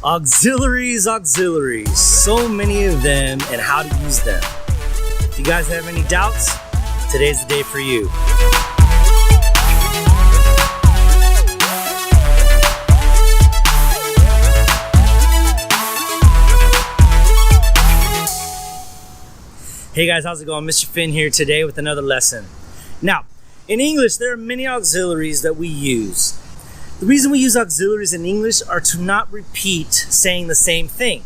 Auxiliaries, so many of them, and how to use them. If you guys have any doubts, today's the day for you. Hey guys, how's it going? Mr. Finn here today with another lesson. Now, in English, there are many auxiliaries that we use. The reason we use auxiliaries in English are to not repeat saying the same thing.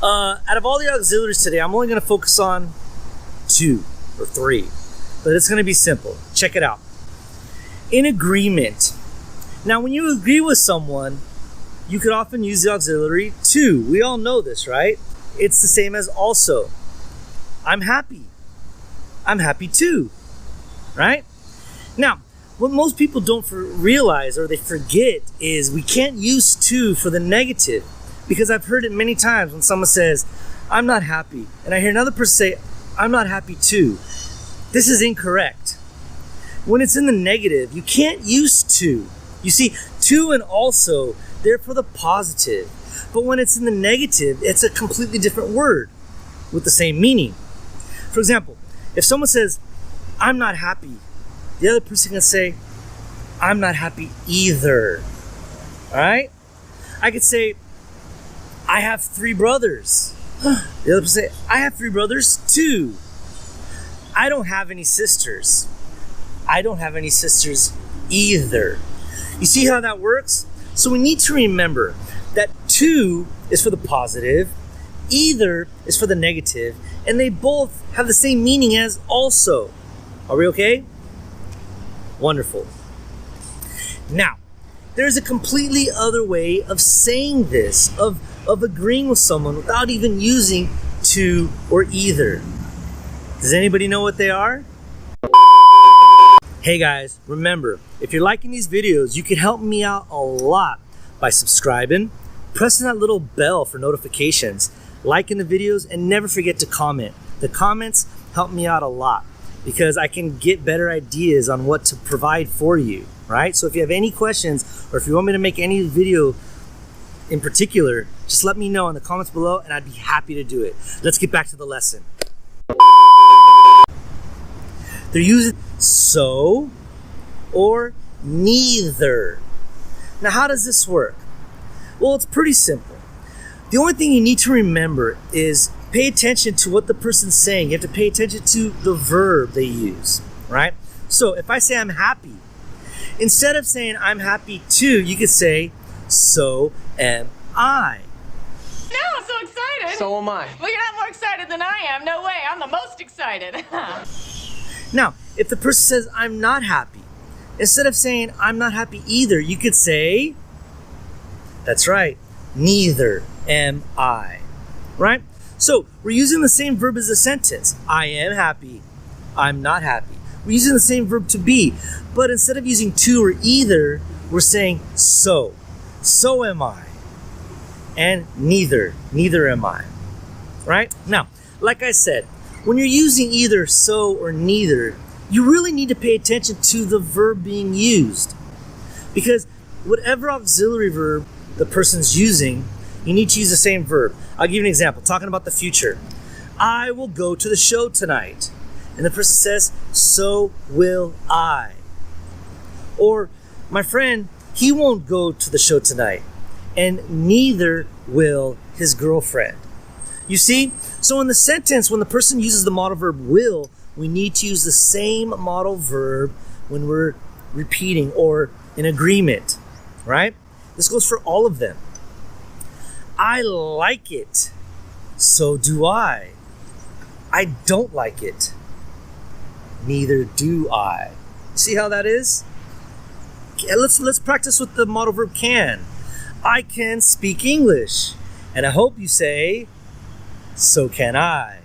Out of all the auxiliaries today, I'm only going to focus on 2 or 3, but it's going to be simple. Check it out. In agreement. Now, when you agree with someone, you could often use the auxiliary to. We all know this, right? It's the same as also. I'm happy. I'm happy too, right? Now, what most people don't realize or they forget is we can't use to for the negative, because I've heard it many times when someone says, I'm not happy, and I hear another person say, I'm not happy too. This is incorrect. When it's in the negative, you can't use to. You see, to and also, they're for the positive. But when it's in the negative, it's a completely different word with the same meaning. For example, if someone says, I'm not happy, the other person can say, I'm not happy either. All right? I could say, I have 3 brothers. The other person say, I have 3 brothers too. I don't have any sisters. I don't have any sisters either. You see how that works? So we need to remember that to is for the positive, either is for the negative, and they both have the same meaning as also. Are we okay? Wonderful. Now, there's a completely other way of saying this, of agreeing with someone without even using to or either. Does anybody know what they are? Hey guys, remember, if you're liking these videos, you can help me out a lot by subscribing, pressing that little bell for notifications, liking the videos, and never forget to comment. The comments help me out a lot because I can get better ideas on what to provide for you, right? So if you have any questions or if you want me to make any video in particular, just let me know in the comments below and I'd be happy to do it. Let's get back to the lesson. They're using so or neither. Now, how does this work? Well, it's pretty simple. The only thing you need to remember is pay attention to what the person's saying. You have to pay attention to the verb they use, right? So if I say I'm happy, instead of saying I'm happy too, you could say, so am I. No, I'm so excited. So am I. Well, you're not more excited than I am. No way. I'm the most excited. Now, if the person says I'm not happy, instead of saying I'm not happy either, you could say, that's right, neither am I, right? So we're using the same verb as the sentence. I am happy. I'm not happy. We're using the same verb to be, but instead of using to or either, we're saying so. So am I. And neither am I, right? Now, like I said, when you're using either so or neither, you really need to pay attention to the verb being used, because whatever auxiliary verb the person's using, you need to use the same verb. I'll give you an example. Talking about the future. I will go to the show tonight. And the person says, so will I. Or, my friend, he won't go to the show tonight. And neither will his girlfriend. You see? So in the sentence, when the person uses the modal verb will, we need to use the same modal verb when we're repeating or in agreement. Right? This goes for all of them. I like it. So do I. I don't like it. Neither do I. See how that is? Let's practice with the modal verb can. I can speak English. And I hope you say, so can I.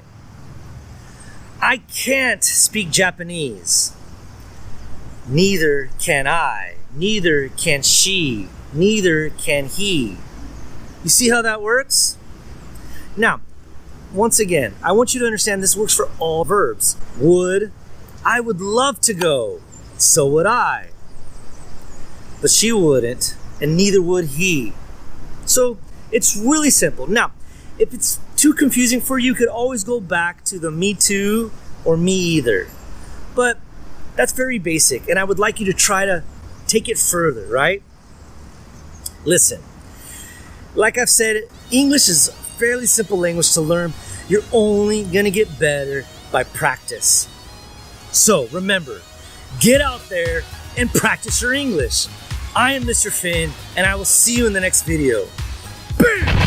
I can't speak Japanese. Neither can I. Neither can she. Neither can he. You see how that works? Now, once again, I want you to understand this works for all verbs. Would, I would love to go. So would I. But she wouldn't, and neither would he. So So it's really simple. Now, if it's too confusing for you, you could always go back to the me too or me either. But that's very basic, and I would like you to try to take it further, right? Listen, like I've said, English is a fairly simple language to learn. You're only gonna get better by practice. So remember, get out there and practice your English. I am Mr. Finn, and I will see you in the next video. Bam!